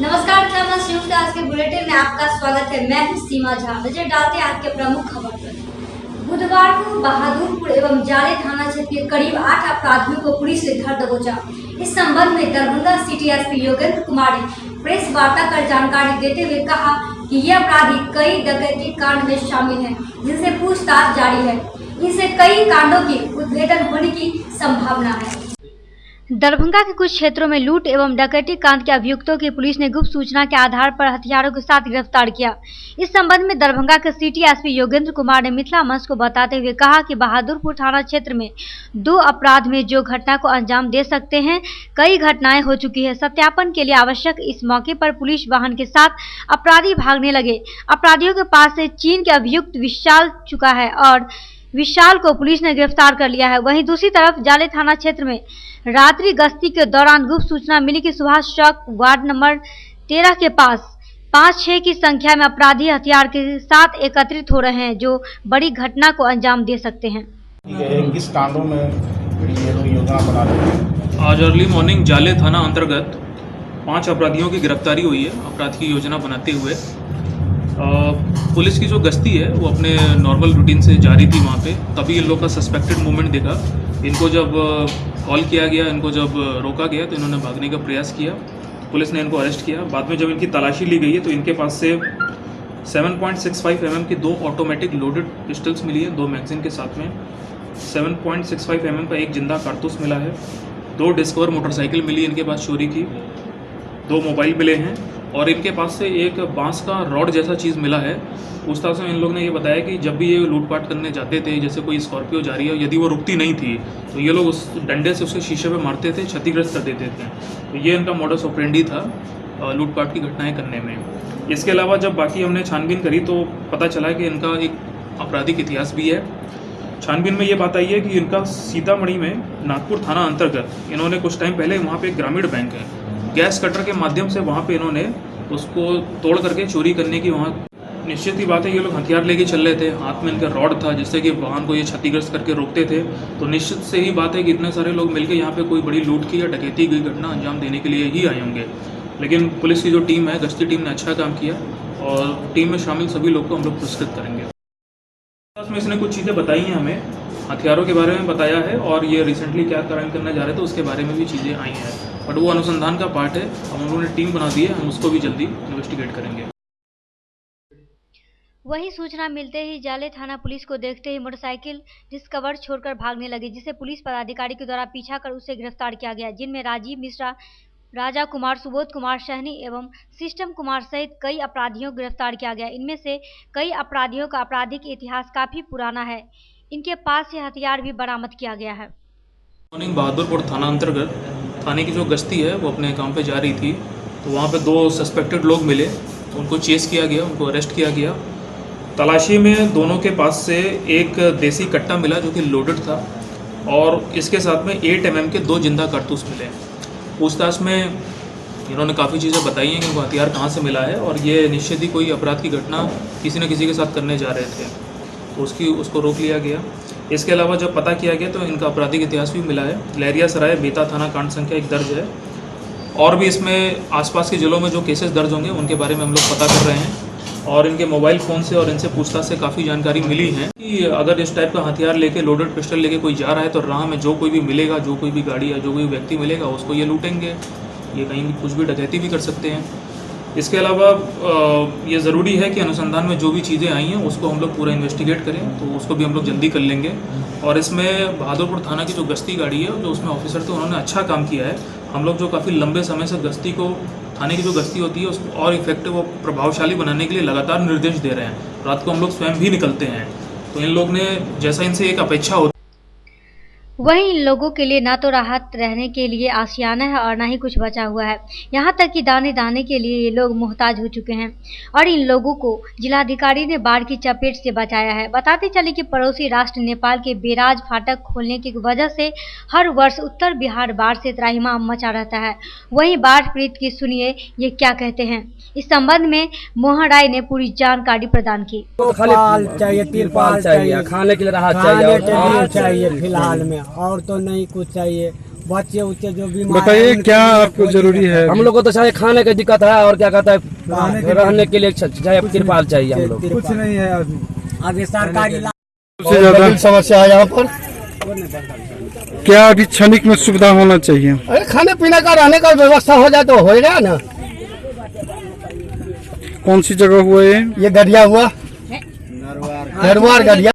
नमस्कार, संयुक्त आज के बुलेटिन में आपका स्वागत है। मैं हूं सीमा झा। नजर डालते हैं आज के प्रमुख खबर पर। बुधवार को बहादुरपुर एवं जाले थाना क्षेत्र के करीब 8 अपराधियों को पुलिस ने धर दबोचा। इस संबंध में दरभंगा सिटी एसपी योगेंद्र कुमार ने प्रेस वार्ता कर जानकारी देते हुए कहा कि ये अपराधी कई डकैती कांड में शामिल हैं, जिनसे पूछताछ जारी है। इनसे कई कांडों की उद्भेदन होने की संभावना है। दरभंगा के कुछ क्षेत्रों में लूट एवं डकैती कांड के अभियुक्तों की पुलिस ने गुप्त सूचना के आधार पर हथियारों के साथ गिरफ्तार किया। इस संबंध में दरभंगा के सिटी एसपी योगेंद्र कुमार ने मिथिला मंच को बताते हुए कहा कि बहादुरपुर थाना क्षेत्र में 2 अपराध में जो घटना को अंजाम दे सकते हैं, कई घटनाएं हो चुकी है। सत्यापन के लिए आवश्यक इस मौके पर पुलिस वाहन के साथ अपराधी भागने लगे। अपराधियों के पास से चीन के अभियुक्त विशाल चुका है और विशाल को पुलिस ने गिरफ्तार कर लिया है। वहीं दूसरी तरफ जाले थाना क्षेत्र में रात्रि गश्ती के दौरान गुप्त सूचना मिली कि सुभाष चौक वार्ड नंबर 13 के पास 5-6 की संख्या में अपराधी हथियार के साथ एकत्रित हो रहे हैं, जो बड़ी घटना को अंजाम दे सकते हैं। किस कांडों में ये लोग योजना बना रहे हैं? आज अर्ली मॉर्निंग जाले थाना अंतर्गत 5 अपराधियों की गिरफ्तारी हुई है। अपराध की योजना बनाते हुए पुलिस की जो गश्ती है वो अपने नॉर्मल रूटीन से जारी थी वहाँ पे, तभी इन लोग का सस्पेक्टेड मूवमेंट देखा। इनको जब कॉल किया गया, इनको जब रोका गया तो इन्होंने भागने का प्रयास किया। पुलिस ने इनको अरेस्ट किया। बाद में जब इनकी तलाशी ली गई है तो इनके पास से 7.65 mm की 2 ऑटोमेटिक लोडेड पिस्टल्स मिली है, 2 मैगजीन के साथ में। 7.65 mm का एक जिंदा कारतूस मिला है। 2 डिस्कवर मोटरसाइकिल मिली इनके पास चोरी की। 2 मोबाइल मिले हैं और इनके पास से एक बांस का रॉड जैसा चीज़ मिला है। पूछताछ में इन लोग ने ये बताया कि जब भी ये लूटपाट करने जाते थे, जैसे कोई स्कॉर्पियो जा रही है, यदि वो रुकती नहीं थी तो ये लोग उस डंडे से उसके शीशे पे मारते थे, क्षतिग्रस्त कर देते थे। तो ये इनका मॉडस ऑपरेंडी था लूटपाट की घटनाएं करने में। इसके अलावा जब बाकी हमने छानबीन करी तो पता चला कि इनका एक आपराधिक इतिहास भी है। छानबीन में ये बात आई है कि इनका सीतामढ़ी में नागपुर थाना अंतर्गत इन्होंने कुछ टाइम पहले वहाँ पे एक ग्रामीण बैंक है, गैस कटर के माध्यम से वहाँ पे इन्होंने उसको तोड़ करके चोरी करने की वहाँ निश्चित ही बात है। ये लोग हथियार लेके चल रहे थे, हाथ में इनका रॉड था जिससे कि वाहन को ये क्षतिग्रस्त करके रोकते थे। तो निश्चित से ही बात है कि इतने सारे लोग मिलकर यहाँ पे कोई बड़ी लूट की या डकैती की घटना अंजाम देने के लिए ही आए होंगे। लेकिन पुलिस की जो टीम है, गश्ती टीम ने अच्छा काम किया और टीम में शामिल सभी लोग को हम लोग पुरस्कृत करेंगे। इसमें इसने कुछ चीज़ें बताई हैं, हमें हथियारों के बारे में बताया है और ये रिसेंटली क्या क्राइम करने जा रहे थे उसके बारे में भी चीज़ें आई हैं, बट वो अनुसंधान का पार्ट है। हम लोगों ने टीम बना दी है, हम उसको भी जल्दी इन्वेस्टिगेट करेंगे। वहीं सूचना मिलते ही जाले थाना पुलिस को देखते ही मोटरसाइकिल डिस्कवर छोड़कर भागने लगे, जिसे पुलिस पदाधिकारी के द्वारा पीछा कर उसे गिरफ्तार किया गया, जिनमें राजीव मिश्रा, राजा कुमार, सुबोध कुमार सहनी एवं सिस्टम कुमार सहित कई अपराधियों को गिरफ्तार किया गया। इनमें से कई अपराधियों का आपराधिक इतिहास काफी पुराना है। इनके पास से हथियार भी बरामद किया गया है। मॉर्निंग बहादुरपुर थाना अंतर्गत थाने की जो गश्ती है वो अपने काम पे जा रही थी, तो वहाँ पे 2 सस्पेक्टेड लोग मिले, उनको चेस किया गया, उनको अरेस्ट किया गया। तलाशी में दोनों के पास से एक देसी कट्टा मिला जो कि लोडेड था और इसके साथ में 8 mm के 2 जिंदा कारतूस मिले। पूछताछ में इन्होंने काफ़ी चीज़ें बताई हैं कि उनको हथियार कहाँ से मिला है और ये निश्चित ही कोई अपराध की घटना किसी न किसी के साथ करने जा रहे थे, तो उसको रोक लिया गया। इसके अलावा जब पता किया गया तो इनका आपराधिक इतिहास भी मिला है। लहरिया सराय बेता थाना कांड संख्या 1 दर्ज है और भी इसमें आसपास के जिलों में जो केसेस दर्ज होंगे उनके बारे में हम लोग पता कर रहे हैं और इनके मोबाइल फ़ोन से और इनसे पूछताछ से काफ़ी जानकारी मिली है कि अगर इस टाइप का हथियार लेके, लोडेड पिस्टल लेके कोई जा रहा है तो राह में जो कोई भी मिलेगा, जो कोई भी गाड़ी या जो कोई व्यक्ति मिलेगा उसको ये लूटेंगे, ये कहीं भी कुछ भी डकैती भी कर सकते हैं। इसके अलावा ये ज़रूरी है कि अनुसंधान में जो भी चीज़ें आई हैं उसको हम लोग पूरा इन्वेस्टिगेट करें, तो उसको भी हम लोग जल्दी कर लेंगे। और इसमें बहादुरपुर थाना की जो गश्ती गाड़ी है, जो उसमें ऑफिसर थे, उन्होंने अच्छा काम किया है। हम लोग जो काफ़ी लंबे समय से गश्ती को, थाने की जो गश्ती होती है उसको और इफेक्टिव और प्रभावशाली बनाने के लिए लगातार निर्देश दे रहे हैं। रात को हम लोग स्वयं भी निकलते हैं, तो इन लोग ने जैसा इनसे एक अपेक्षा होती। वहीं इन लोगों के लिए ना तो राहत रहने के लिए आशियाना है और ना ही कुछ बचा हुआ है। यहाँ तक कि दाने दाने के लिए ये लोग मोहताज हो चुके हैं और इन लोगों को जिलाधिकारी ने बाढ़ की चपेट से बचाया है। बताते चले कि पड़ोसी राष्ट्र नेपाल के बेराज फाटक खोलने की वजह से हर वर्ष उत्तर बिहार बाढ़ से त्राहिमाम मचा रहता है। वहीं बाढ़ पीड़ित की सुनिए ये क्या कहते हैं। इस संबंध में मोहन राय ने पूरी जानकारी प्रदान की। तिरपाल चाहिए, तिरपाल चाहिए, खाने के लिए राहत चाहिए फिलहाल में, और तो नहीं कुछ चाहिए। बच्चे उच्चे जो भी बताइए क्या आपको जरूरी है? हम लोग को तो चाहे खाने की दिक्कत है और क्या कहता है रहने के लिए चाहे तिरपाल चाहिए हम लोग। कुछ नहीं है अभी सरकारी सबसे ज्यादा समस्या है यहाँ पर। क्या अभी क्षणिक में सुविधा होना चाहिए? अरे खाने पीने का रहने का व्यवस्था हो जाए तो होएगा ना। कौन सी जगह हुआ ये गढ़िया हुआ, नरवार गढ़िया।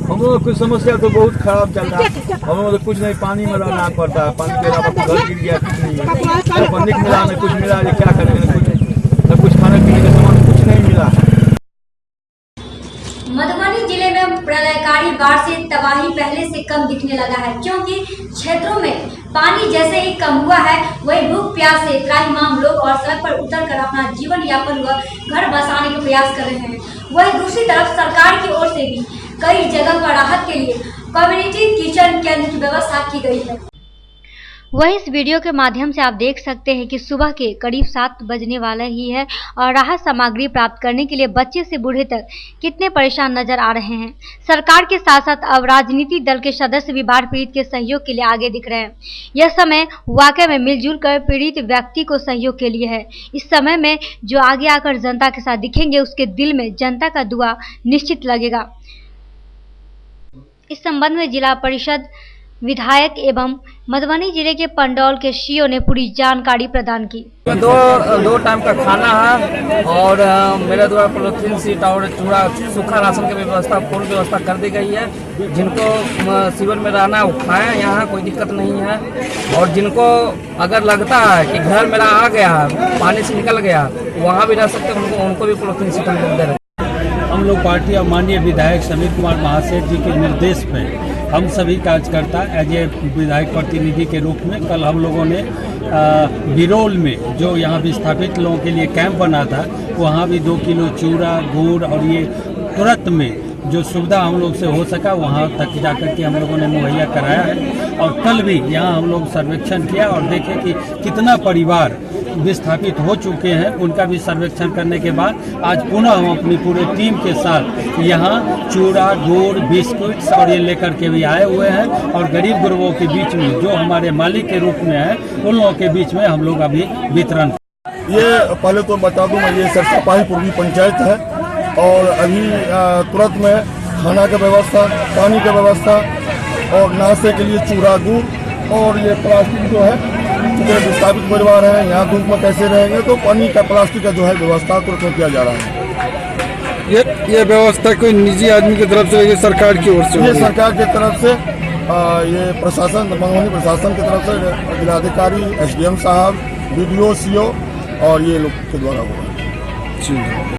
हम लोग कुछ समस्या तो बहुत खराब चल रहा है। हम लोग कुछ नहीं, पानी में रहना पड़ता है। पानी के अलावा घर गिर गया, कुछ नहीं है। पंडित मिला में कुछ मिला, ये क्या करेंगे? कुछ खाने पीने का सामान कुछ नहीं मिला। मधुबनी जिले में प्रलयकारी बाढ़ से तबाही पहले से कम दिखने लगा है, क्योंकि क्षेत्रों में पानी जैसे ही कम हुआ है वही भूख प्यास से त्राहिमाम लोग और सड़क पर उतरकर अपना जीवन यापन व घर बसाने के प्रयास कर रहे हैं। वही दूसरी तरफ सरकार की ओर से भी कई जगह पर राहत के लिए कम्युनिटी किचन केंद्र की व्यवस्था की गई है। वही इस वीडियो के माध्यम से आप देख सकते हैं कि सुबह के करीब 7 बजने वाला ही है और राहत सामग्री प्राप्त करने के लिए बच्चे से बूढ़े तक कितने परेशान नजर आ रहे हैं। सरकार के साथ साथ अब राजनीतिक दल के सदस्य भी बाढ़ पीड़ित के सहयोग के लिए आगे दिख रहे हैं। यह समय वाकई में मिलजुल कर पीड़ित व्यक्ति को सहयोग के लिए है। इस समय में जो आगे आकर जनता के साथ दिखेंगे उसके दिल में जनता का दुआ निश्चित लगेगा। इस संबंध में जिला परिषद विधायक एवं मधुबनी जिले के पंडौल के सीओ ने पूरी जानकारी प्रदान की। दो टाइम का खाना है और मेरे द्वारा पॉलिथीन सीट और चूड़ा सूखा राशन की व्यवस्था फुल व्यवस्था कर दी गई है। जिनको शिविर में रहना है वो खाएं, यहाँ कोई दिक्कत नहीं है। और जिनको अगर लगता है कि घर मेरा आ गया है, पानी से निकल गया, वहाँ भी रह सकते हैं, उनको भी पॉलिथीन सीट हम दे रहे हैं। हम लोग पार्टी और माननीय विधायक समीर कुमार महासेठ जी के निर्देश पे हम सभी कार्यकर्ता एज ए विधायक प्रतिनिधि के रूप में कल हम लोगों ने बिरोल में जो यहाँ विस्थापित लोगों के लिए कैंप बना था, वहाँ भी 2 किलो चूड़ा गुड़ और ये तुरंत में जो सुविधा हम लोग से हो सका वहाँ तक जाकर के हम लोगों ने मुहैया कराया है। और कल भी यहाँ हम लोग सर्वेक्षण किया और देखे कि कितना परिवार विस्थापित हो चुके हैं। उनका भी सर्वेक्षण करने के बाद आज पुनः हम अपनी पूरे टीम के साथ यहाँ चूड़ा गुड़ बिस्कुट्स और ये लेकर के भी आए हुए हैं और गरीब गुरबों के बीच में जो हमारे मालिक के रूप में है उन लोगों के बीच में हम लोग अभी वितरण। ये पहले तो बता दूं, ये सरसपाही पूर्वी पंचायत है और अभी तुरंत में खाना की व्यवस्था, पानी की व्यवस्था और नाश्ते के लिए चूड़ा गुड़ और ये प्लास्टिक जो है, जो विस्थापित परिवार है यहाँ धूप में कैसे रहेंगे, तो पानी का प्लास्टिक का जो है व्यवस्था तुरंत किया जा रहा है। ये व्यवस्था कोई निजी आदमी की तरफ से, ये सरकार की ओर से? ये सरकार की तरफ से, ये प्रशासन, मधुबनी प्रशासन की तरफ से जिलाधिकारी, SDM साहब, BDO, CO और ये लोग के द्वारा हुआ।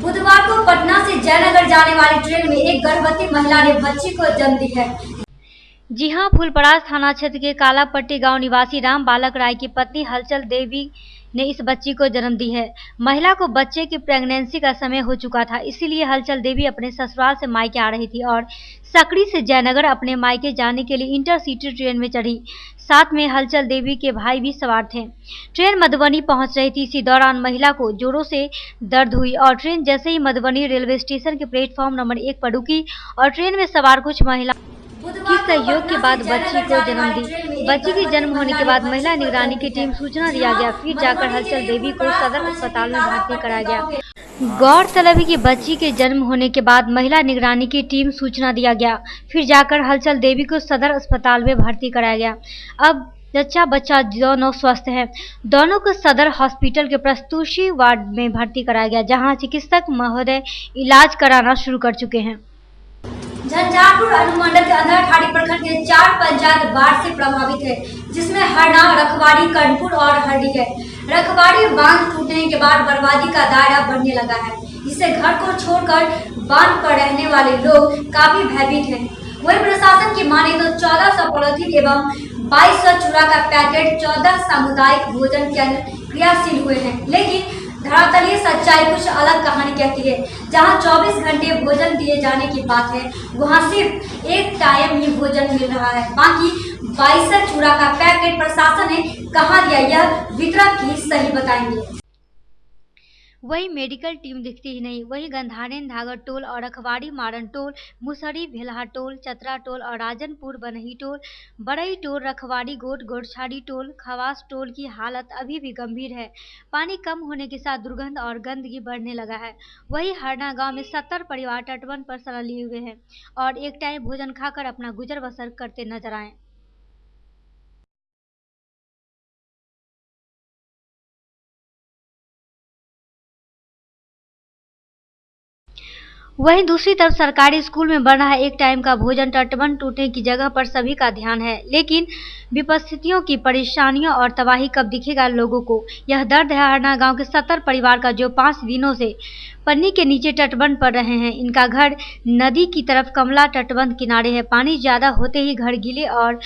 बुधवार को पटना से जयनगर जाने वाली ट्रेन में एक गर्भवती महिला ने बच्ची को जन्म दी है। जी हां, फूलपरास थाना क्षेत्र के कालापट्टी गांव निवासी राम बालक राय की पत्नी हलचल देवी ने इस बच्ची को जन्म दी है। महिला को बच्चे की प्रेगनेंसी का समय हो चुका था, इसीलिए हलचल देवी अपने ससुराल से मायके आ रही थी और सकड़ी से जयनगर अपने मायके जाने के लिए इंटरसिटी ट्रेन में चढ़ी। साथ में हलचल देवी के भाई भी सवार थे। ट्रेन मधुबनी पहुंच रही थी। इसी दौरान महिला को जोरों से दर्द हुई और ट्रेन जैसे ही मधुबनी रेलवे स्टेशन के प्लेटफॉर्म नंबर 1 पर रुकी और ट्रेन में सवार कुछ महिला की सहयोग के बाद बच्ची को जन्म दी। बच्ची के जन्म होने के बाद महिला निगरानी की टीम सूचना दिया गया, फिर जाकर हलचल देवी को सदर अस्पताल में भर्ती कराया गया। गौरतलब है कि बच्ची के जन्म होने के बाद महिला निगरानी की टीम सूचना दिया गया, फिर जाकर हलचल देवी को सदर अस्पताल में भर्ती कराया गया। अब जच्चा बच्चा दोनों स्वस्थ हैं। दोनों को सदर हॉस्पिटल के प्रसूति वार्ड में भर्ती कराया गया, जहां चिकित्सक महोदय इलाज कराना शुरू कर चुके हैं। झंझारपुर अनुमंडल के अंधराठाड़ी प्रखंड के 4 पंचायत बाढ़ से प्रभावित है, जिसमें हरना, रखवाड़ी, कर्णपुर और हरडी है। रखवाड़ी बांध टूटने के बाद बर्बादी का दायरा बढ़ने लगा है, जिससे घर को छोड़कर बांध पर रहने वाले लोग काफी भयभीत हैं। वही प्रशासन की माने तो 1400 पॉलिथीन एवं 2200 चूड़ा का पैकेट 14 सामुदायिक भोजन केंद्र क्रियाशील हुए हैं, लेकिन धरातलीय सच्चाई कुछ अलग कहानी कहती है। जहां 24 घंटे भोजन दिए जाने की बात है, वहां सिर्फ एक टाइम ही भोजन मिल रहा है। बाकी 2200 चूड़ा का पैकेट प्रशासन ने कहां दिया, यह वितरक ही सही बताएंगे। वही मेडिकल टीम दिखती ही नहीं, वही गंधारेन धागर टोल और रखवाड़ी मारन टोल, मुसहरी भेल्हा टोल, चतरा टोल और राजनपुर बनही टोल, बड़ई टोल, रखवाड़ी गोट, गोरछाड़ी टोल, खवास टोल की हालत अभी भी गंभीर है। पानी कम होने के साथ दुर्गंध और गंदगी बढ़ने लगा है। वही हरना गांव में 70 परिवार तटबंध पर शरण लिए हुए हैं और एक टाइम भोजन खाकर अपना गुजर बसर करते नजर आए। वहीं दूसरी तरफ सरकारी स्कूल में बन रहा एक टाइम का भोजन तटबंध टूटने की जगह पर सभी का ध्यान है, लेकिन विपस्थितियों की परेशानियों और तबाही कब दिखेगा लोगों को, यह दर्द है हरना गांव के 70 परिवार का जो 5 दिनों से पन्नी के नीचे तटबंध पर रहे हैं। इनका घर नदी की तरफ कमला तटबंध किनारे है। पानी ज्यादा होते ही घर गीले और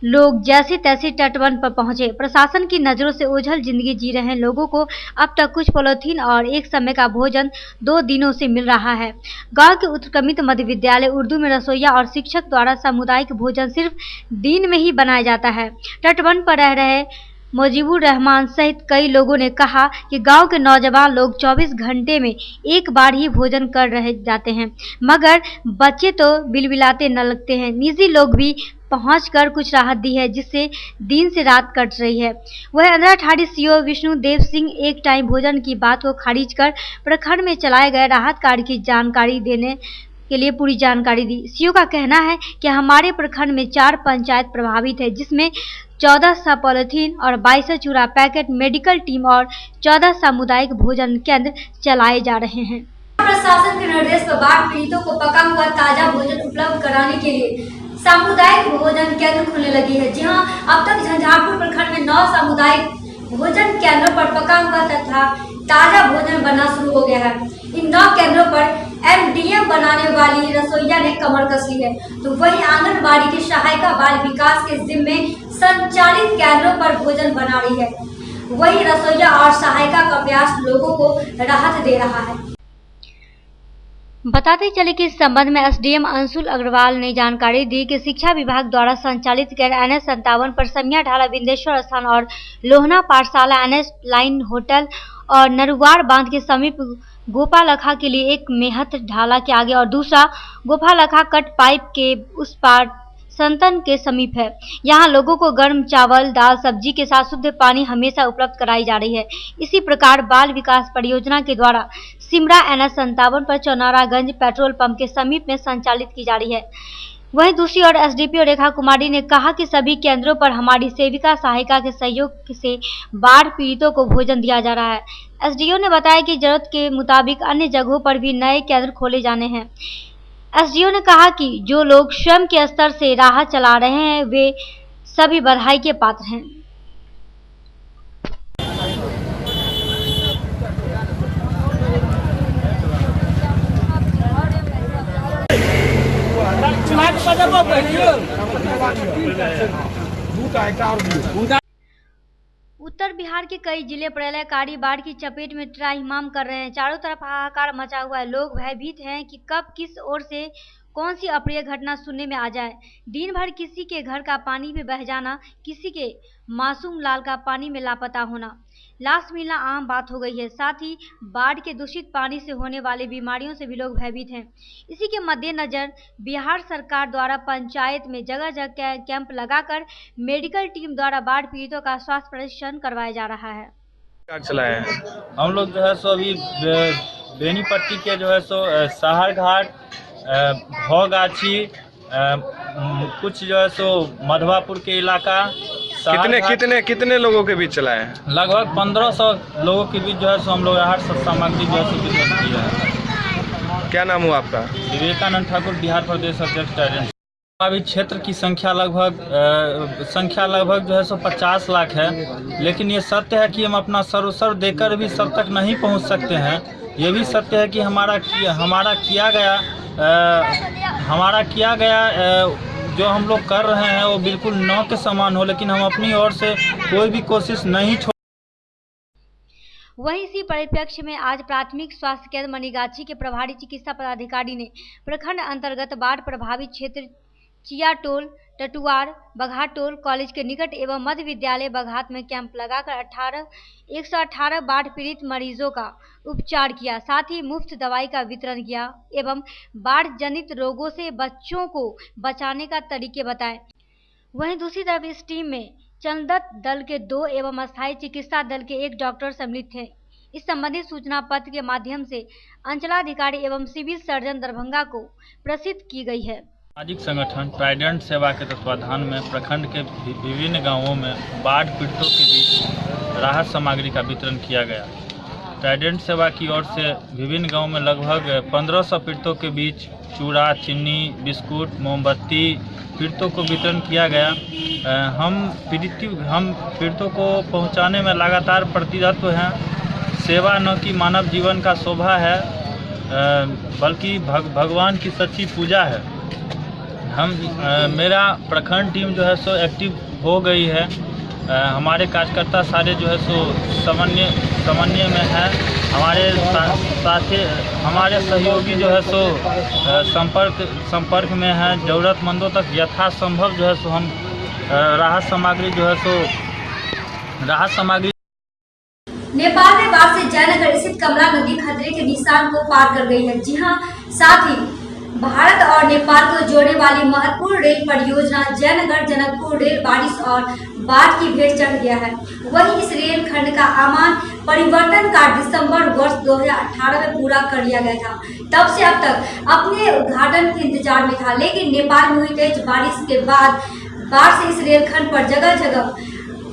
लोग जैसे तैसे तटबंध पर पहुंचे। प्रशासन की नजरों से ओझल जिंदगी जी रहे लोगों को अब तक कुछ पॉलीथीन और एक समय का भोजन 2 दिनों से मिल रहा है। गांव के उत्क्रमित मध्य विद्यालय उर्दू में रसोईया और शिक्षक द्वारा सामुदायिक भोजन सिर्फ दिन में ही बनाया जाता है। तटबंध पर रह रहे मुजीबुर रहमान सहित कई लोगों ने कहा कि गांव के नौजवान लोग 24 घंटे में एक बार ही भोजन कर रहे जाते हैं, मगर बच्चे तो बिलबिलाते न लगते हैं। निजी लोग भी पहुंचकर कुछ राहत दी है, जिससे दिन से रात कट रही है। वह अंदर ठाड़ी सीओ विष्णुदेव सिंह एक टाइम भोजन की बात को खारिज कर प्रखंड में चलाए गए राहत कार्य की जानकारी देने के लिए पूरी जानकारी दी। सीओ का कहना है कि हमारे प्रखंड में 4 पंचायत प्रभावित है, जिसमें 1400 पॉलीथीन और 2200 चूरा पैकेट मेडिकल टीम और 14 सामुदायिक भोजन केंद्र चलाए जा रहे हैं। प्रशासन के निर्देश पर बाढ़ पीड़ितों को पका हुआ ताजा भोजन उपलब्ध कराने के लिए सामुदायिक भोजन केंद्र खुलने लगी है। जी हाँ, अब तक झंझारपुर प्रखंड में 9 सामुदायिक भोजन केंद्रों पर पका हुआ तथा ताजा भोजन बनना शुरू हो गया है। इन 9 केंद्रों पर MDM बनाने वाली रसोईया ने कमर कस ली है, तो वहीं आंगनबाड़ी की सहायिका बाल विकास के जिम्मे संचालित केंद्रों पर भोजन बना रही है। वही रसोईया और सहायिका का प्रयास लोगों को राहत दे रहा है। बताते चले कि इस संबंध में SDM अंशुल अग्रवाल ने जानकारी दी कि शिक्षा विभाग द्वारा संचालित गैर NH 57 पर समिया ढाला बिंदेश्वर स्थान और लोहना पाठशाला NH लाइन होटल और नरुवार बांध के समीप गोपालखा के लिए एक मेहत ढाला के आगे और दूसरा गोपालखा कट पाइप के उस पार संतन के समीप है। यहाँ लोगों को गर्म चावल दाल सब्जी के साथ शुद्ध पानी हमेशा उपलब्ध कराई जा रही है। इसी प्रकार बाल विकास परियोजना के द्वारा सिमरा NH 57 पर चौनारागंज पेट्रोल पंप के समीप में संचालित की जा रही है। वहीं दूसरी ओर SDPO रेखा कुमारी ने कहा कि सभी केंद्रों पर हमारी सेविका सहायिका के सहयोग से बाढ़ पीड़ितों को भोजन दिया जा रहा है। SDO ने बताया कि जरूरत के मुताबिक अन्य जगहों पर भी नए केंद्र खोले जाने हैं। SDO ने कहा कि जो लोग स्वयं के स्तर से राह चला रहे हैं वे सभी बधाई के पात्र हैं। उत्तर बिहार के कई जिले प्रलयकारी बाढ़ की चपेट में त्राहिमाम कर रहे हैं। चारों तरफ हाहाकार मचा हुआ है। लोग भयभीत हैं कि कब किस ओर से कौन सी अप्रिय घटना सुनने में आ जाए। दिन भर किसी के घर का पानी में बह जाना, किसी के मासूम लाल का पानी में लापता होना, लाश मिलना आम बात हो गई है। साथ ही बाढ़ के दूषित पानी से होने वाली बीमारियों से भी लोग भयभीत हैं। इसी के मद्देनजर बिहार सरकार द्वारा पंचायत में जगह जगह कैंप लगाकर मेडिकल टीम द्वारा बाढ़ पीड़ितों का स्वास्थ्य परीक्षण करवाया जा रहा है। चलाया है हम लोग जो है सो अभी बेनीपट्टी के जो है सो शहर घाट भौगाछी कुछ जो है सो मधवापुर के इलाका कितने लोगों के बीच चलाया है? लगभग 1500 लोगों के बीच जो है सो हम लोग हर सामग्री जो है सो वितरित किया है। क्या नाम हुआ आपका? विवेकानंद ठाकुर, बिहार प्रदेश अध्यक्ष टाइडेंट। अभी क्षेत्र की संख्या लगभग जो है सो 50 लाख है, लेकिन ये सत्य है कि हम अपना सर्वस्व देकर भी सब तक नहीं पहुंच सकते हैं। ये भी सत्य है कि हमारा किया गया जो हम लोग कर रहे हैं वो बिल्कुल नौ के समान हो, लेकिन हम अपनी ओर से कोई भी कोशिश नहीं छोड़। वहीं इसी परिप्रेक्ष्य में आज प्राथमिक स्वास्थ्य केंद्र मनीगाछी के प्रभारी चिकित्सा पदाधिकारी ने प्रखंड अंतर्गत बाढ़ प्रभावित क्षेत्र चियाटोल, टटुआर, बघाटोल कॉलेज के निकट एवं मध्य विद्यालय बघात में कैंप लगाकर 118 बाढ़ पीड़ित मरीजों का उपचार किया। साथ ही मुफ्त दवाई का वितरण किया एवं बाढ़ जनित रोगों से बच्चों को बचाने का तरीके बताए। वहीं दूसरी तरफ इस टीम में चंदत दल के 2 एवं अस्थायी चिकित्सा दल के 1 डॉक्टर सम्मिलित थे। इस संबंधी सूचना पत्र के माध्यम से अंचलाधिकारी एवं सिविल सर्जन दरभंगा को प्रसिद्ध की गई है। सामाजिक संगठन ट्राइडेंट सेवा के तत्वाधान में प्रखंड के विभिन्न गांवों में बाढ़ पीड़ितों के बीच राहत सामग्री का वितरण किया गया। ट्राइडेंट सेवा की ओर से विभिन्न गांवों में लगभग 1500 पीड़ितों के बीच चूड़ा, चीनी, बिस्कुट, मोमबत्ती पीड़ितों को वितरण किया गया। हम पीड़ितों को पहुंचाने में लगातार प्रतिरत हैं। सेवा न कि मानव जीवन का शोभा है बल्कि भगवान की सच्ची पूजा है। मेरा प्रखंड टीम जो है सो एक्टिव हो गई है। हमारे कार्यकर्ता सारे जो है सो समन्वय में है। हमारे सहयोगी जो है सो संपर्क में है। ज़रूरतमंदों तक यथासंभव जो है सो हम राहत सामग्री नेपाल में बाढ़ से जयनगर स्थित कमला नदी खतरे के निशान को पार कर गई है। जी हां, साथ ही भारत और नेपाल को जोड़ने वाली महत्वपूर्ण रेल परियोजना जयनगर जनकपुर रेल बारिश और बाढ़ की भेंट चढ़ गया है। वहीं इस रेल खंड का आमान परिवर्तन कार्य दिसंबर वर्ष 2018 में पूरा कर लिया गया था। तब से अब तक अपने उद्घाटन के इंतजार में था, लेकिन नेपाल में हुई तेज बारिश के बाद बाढ़ से इस रेलखंड पर जगह जगह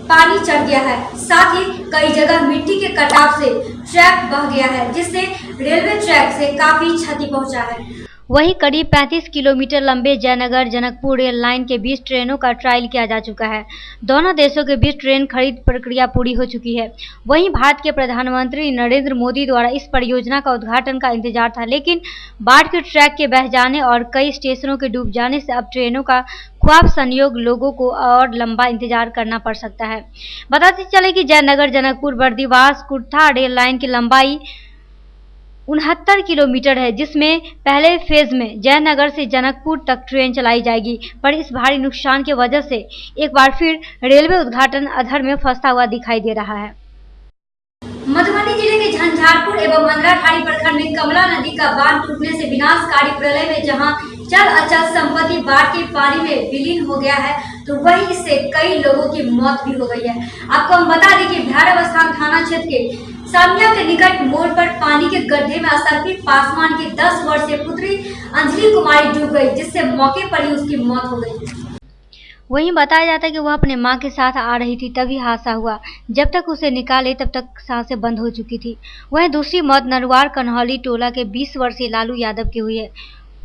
पानी चढ़ गया है। साथ ही कई जगह मिट्टी के कटाव से ट्रैक बह गया है, जिससे रेलवे ट्रैक से काफी क्षति पहुंचा है। वहीं करीब 35 किलोमीटर लंबे जयनगर जनकपुर रेल लाइन के बीच ट्रेनों का ट्रायल किया जा चुका है। दोनों देशों के बीच ट्रेन खरीद प्रक्रिया पूरी हो चुकी है। वहीं भारत के प्रधानमंत्री नरेंद्र मोदी द्वारा इस परियोजना का उद्घाटन का इंतजार था, लेकिन बाढ़ के ट्रैक के बह जाने और कई स्टेशनों के डूब जाने से अब ट्रेनों का ख्वाब संयोग लोगों को और लंबा इंतजार करना पड़ सकता है। बताते चले कि जयनगर जनकपुर बर्दीवास कुर्था रेल लाइन की लंबाई 69 किलोमीटर है, जिसमें पहले फेज में जयनगर से जनकपुर तक ट्रेन चलाई जाएगी। पर इस भारी नुकसान की वजह से एक बार फिर रेलवे उद्घाटन अधर में फंसा हुआ दिखाई दे रहा है। मधुबनी जिले के झंझारपुर एवं मंदराठाड़ी प्रखंड में कमला नदी का बांध टूटने से विनाशकारी प्रलय में जहां चल अचल संपत्ति बाढ़ के पानी में विलीन हो गया है, तो वहीं इससे कई लोगों की मौत भी हो गई है। आपको हम बता दें कि भैरव स्थान थाना क्षेत्र के सामिया के निकट मोड़ पर पानी के गड्ढे में असरपीत पासवान की 10 वर्षीय पुत्री अंजलि कुमारी डूब गई, जिससे मौके पर ही उसकी मौत हो गई। वहीं बताया जाता है कि वह अपने मां के साथ आ रही थी, तभी हादसा हुआ। जब तक उसे निकाले तब तक सांसें बंद हो चुकी थी। वहीं दूसरी मौत नरवार कन्हौली टोला के 20 वर्षीय लालू यादव की हुई है।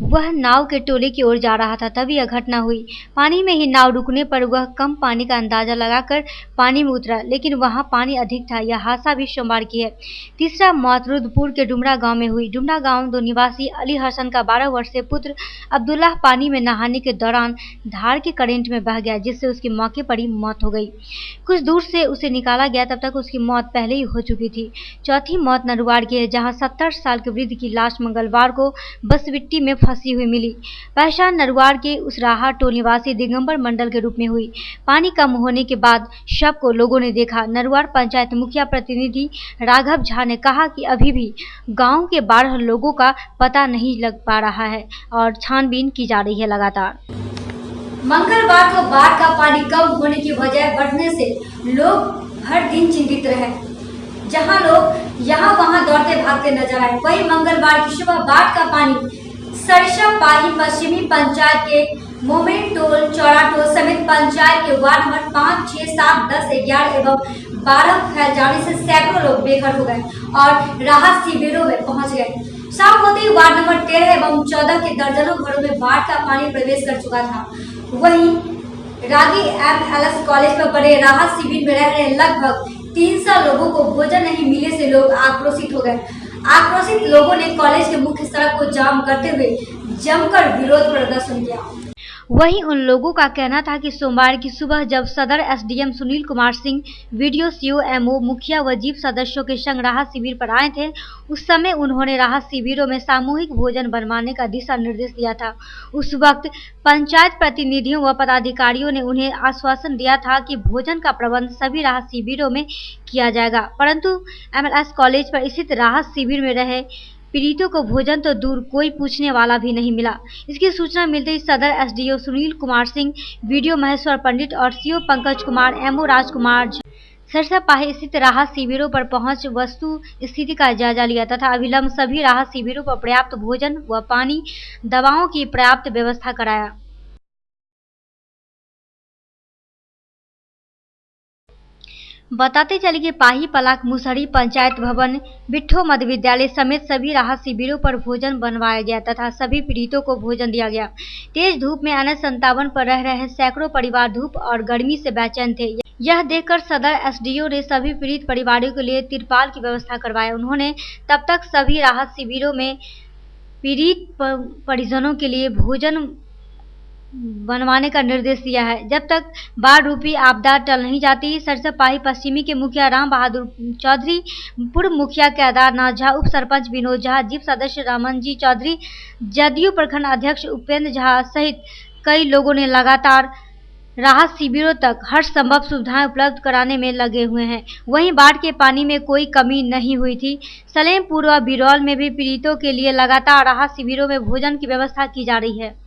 वह नाव के टोले की ओर जा रहा था, तभी यह घटना हुई। पानी में ही नाव रुकने पर वह कम पानी का अंदाजा लगाकर पानी में उतरा, लेकिन वहां पानी अधिक था। यह हादसा भी सोमवार की है। तीसरा मौत रुद्रपुर के डुमरा गांव में हुई। डुमरा गांव 2 निवासी अली हसन का 12 वर्षीय पुत्र अब्दुल्लाह पानी में नहाने के दौरान धार के करंट में बह गया, जिससे उसकी मौके पर ही मौत हो गई। कुछ दूर से उसे निकाला गया, तब तक उसकी मौत पहले ही हो चुकी थी। चौथी मौत नरवाड़ की है, जहाँ 70 साल के वृद्ध की लाश मंगलवार को बसबिट्टी में फंसी हुई मिली। पहचान नरवाड़ के उसराहा टोल निवासी दिगंबर मंडल के रूप में हुई। पानी कम होने के बाद शव को लोगों ने देखा। नरवाड़ पंचायत मुखिया प्रतिनिधि राघव झा ने कहा कि अभी भी गांव के 12 लोगों का पता नहीं लग पा रहा है और छानबीन की जा रही है लगातार। मंगलवार को बाढ़ का पानी कम होने की वजह बढ़ने से लोग हर दिन चिंतित रहे, जहां लोग यहां वहां दौड़ते भागते नजर आए। वहीं मंगलवार की सुबह बाढ़ का पानी सरसा पाही पश्चिमी पंचायत के मोमेन टोल चौड़ा टोल समेत पंचायत के वार्ड नंबर 5, 6, 7, 10, 11 एवं 12 फैल जाने से सैकड़ों लोग बेघर हो गए और राहत शिविरों में पहुंच गए। शाम होते ही वार्ड नंबर 13 एवं 14 के दर्जनों घरों में बाढ़ का पानी प्रवेश कर चुका था। वहीं रागी MLS कॉलेज पर बड़े राहत शिविर में रह रहे लगभग 300 लोगों को भोजन नहीं मिलने से लोग आक्रोशित हो गए। आक्रोशित लोगों ने कॉलेज के मुख्य सड़क को जाम करते हुए जमकर विरोध प्रदर्शन किया। वहीं उन लोगों का कहना था कि सोमवार की सुबह जब सदर एसडीएम सुनील कुमार सिंह, वीडियो सीओएमओ, मुखिया व जीप सदस्यों के संग राहत शिविर पर आए थे, उस समय उन्होंने राहत शिविरों में सामूहिक भोजन बनवाने का दिशा निर्देश दिया था। उस वक्त पंचायत प्रतिनिधियों व पदाधिकारियों ने उन्हें आश्वासन दिया था कि भोजन का प्रबंध सभी राहत शिविरों में किया जाएगा, परंतु MLS कॉलेज पर स्थित राहत शिविर में रहे पीड़ितों को भोजन तो दूर कोई पूछने वाला भी नहीं मिला। इसकी सूचना मिलते ही सदर एसडीओ सुनील कुमार सिंह, वीडियो महेश्वर पंडित और सीओ पंकज कुमार, एमओ राजकुमार सरसापाही स्थित राहत शिविरों पर पहुंच वस्तु स्थिति का जायजा लिया तथा अविलंब सभी राहत शिविरों पर पर्याप्त भोजन व पानी, दवाओं की पर्याप्त व्यवस्था कराया। बताते चले कि पाही, पलाक, मुसहरी, पंचायत भवन, बिट्ठो मध्य विद्यालय समेत सभी राहत शिविरों पर भोजन बनवाया गया तथा सभी पीड़ितों को भोजन दिया गया। तेज धूप में NH57 पर रह रहे सैकड़ों परिवार धूप और गर्मी से बेचैन थे। यह देखकर सदर एसडीओ ने सभी पीड़ित परिवारों के लिए तिरपाल की व्यवस्था करवाई। उन्होंने तब तक सभी राहत शिविरों में पीड़ित परिजनों के लिए भोजन बनवाने का निर्देश दिया है जब तक बाढ़ रूपी आपदा टल नहीं जाती। सरसापाही पश्चिमी के मुखिया राम बहादुर चौधरी, पूर्व मुखिया केदारनाथ झा, उप सरपंच विनोद झा, जीप सदस्य रमन जी चौधरी, जदयू प्रखंड अध्यक्ष उपेंद्र झा सहित कई लोगों ने लगातार राहत शिविरों तक हर संभव सुविधाएं उपलब्ध कराने में लगे हुए हैं। वहीं बाढ़ के पानी में कोई कमी नहीं हुई थी। सलेमपुर व बिरौल में भी पीड़ितों के लिए लगातार राहत शिविरों में भोजन की व्यवस्था की जा रही है।